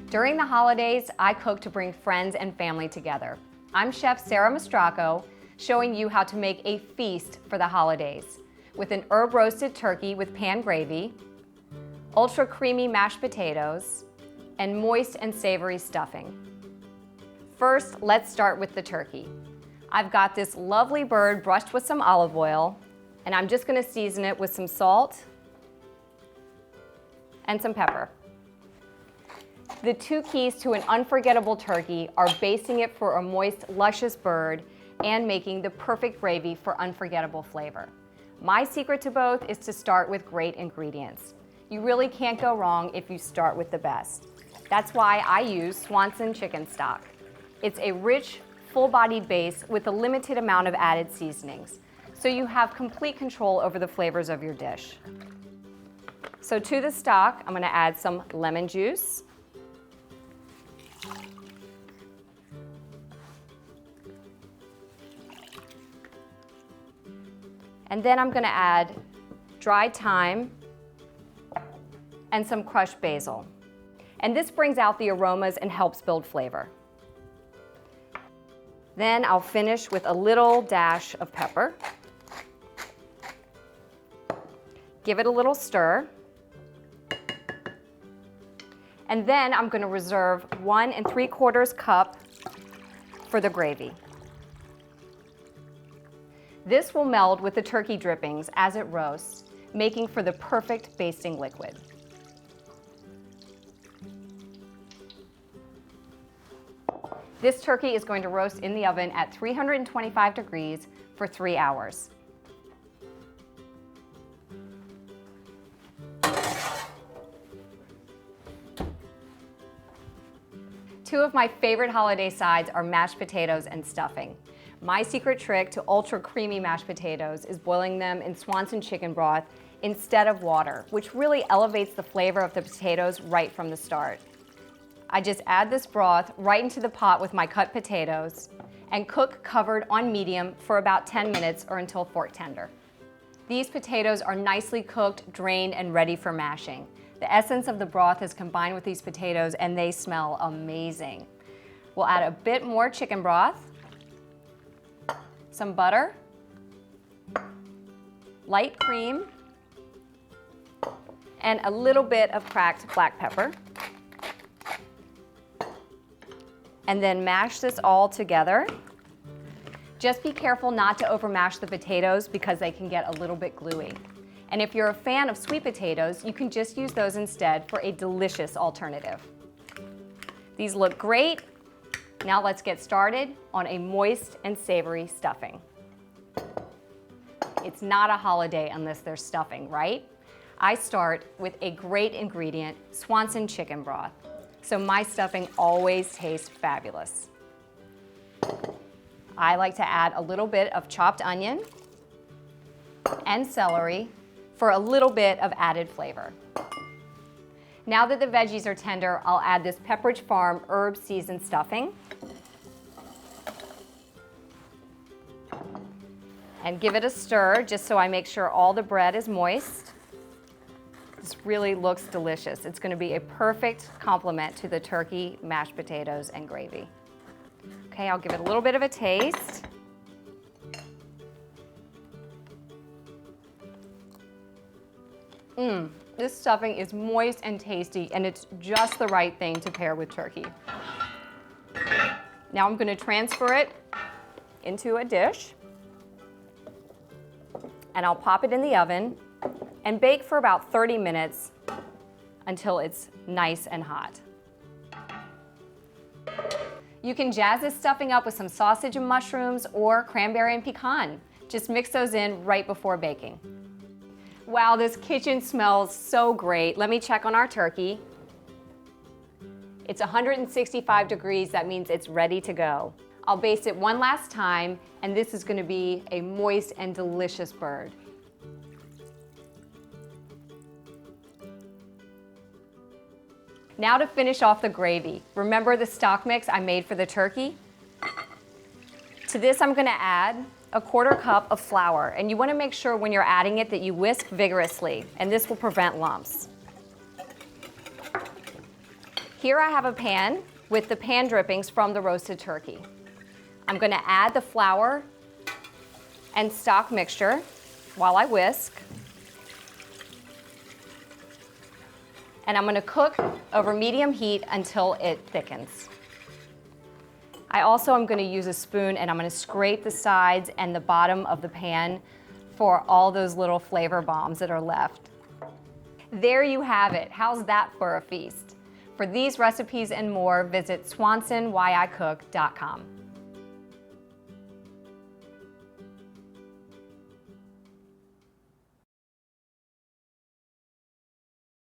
During the holidays, I cook to bring friends and family together. I'm Chef Sarah Mastracco, showing you how to make a feast for the holidays with an herb-roasted turkey with pan gravy, ultra-creamy mashed potatoes, and moist and savory stuffing. First, let's start with the turkey. I've got this lovely bird brushed with some olive oil, and I'm just going to season it with some salt and some pepper. The two keys to an unforgettable turkey are basting it for a moist, luscious bird and making the perfect gravy for unforgettable flavor. My secret to both is to start with great ingredients. You really can't go wrong if you start with the best. That's why I use Swanson Chicken Stock. It's a rich, full-bodied base with a limited amount of added seasonings, so you have complete control over the flavors of your dish. So to the stock, I'm going to add some lemon juice, and then I'm going to add dried thyme and some crushed basil. And this brings out the aromas and helps build flavor. Then I'll finish with a little dash of pepper. Give it a little stir. And then I'm going to reserve 1 3/4 cup for the gravy. This will meld with the turkey drippings as it roasts, making for the perfect basting liquid. This turkey is going to roast in the oven at 325 degrees for 3 hours. Two of my favorite holiday sides are mashed potatoes and stuffing. My secret trick to ultra creamy mashed potatoes is boiling them in Swanson chicken broth instead of water, which really elevates the flavor of the potatoes right from the start. I just add this broth right into the pot with my cut potatoes and cook covered on medium for about 10 minutes or until fork tender. These potatoes are nicely cooked, drained, and ready for mashing. The essence of the broth is combined with these potatoes and they smell amazing. We'll add a bit more chicken broth, some butter, light cream, and a little bit of cracked black pepper. And then mash this all together. Just be careful not to overmash the potatoes because they can get a little bit gluey. And if you're a fan of sweet potatoes, you can just use those instead for a delicious alternative. These look great. Now let's get started on a moist and savory stuffing. It's not a holiday unless there's stuffing, right? I start with a great ingredient, Swanson chicken broth. So my stuffing always tastes fabulous. I like to add a little bit of chopped onion and celery for a little bit of added flavor. Now that the veggies are tender, I'll add this Pepperidge Farm herb seasoned stuffing and give it a stir just so I make sure all the bread is moist. This really looks delicious. It's going to be a perfect complement to the turkey, mashed potatoes, and gravy. Okay, I'll give it a little bit of a taste. This stuffing is moist and tasty, and it's just the right thing to pair with turkey. Now I'm going to transfer it into a dish, and I'll pop it in the oven and bake for about 30 minutes until it's nice and hot. You can jazz this stuffing up with some sausage and mushrooms or cranberry and pecan. Just mix those in right before baking. Wow, this kitchen smells so great. Let me check on our turkey. It's 165 degrees, that means it's ready to go. I'll baste it one last time, and this is going to be a moist and delicious bird. Now to finish off the gravy. Remember the stock mix I made for the turkey? To this I'm going to add a 1/4 cup of flour, and you want to make sure when you're adding it that you whisk vigorously, and this will prevent lumps. Here I have a pan with the pan drippings from the roasted turkey. I'm gonna add the flour and stock mixture while I whisk. And I'm gonna cook over medium heat until it thickens. I also am gonna use a spoon and I'm gonna scrape the sides and the bottom of the pan for all those little flavor bombs that are left. There you have it. How's that for a feast? For these recipes and more, visit swansonyicook.com.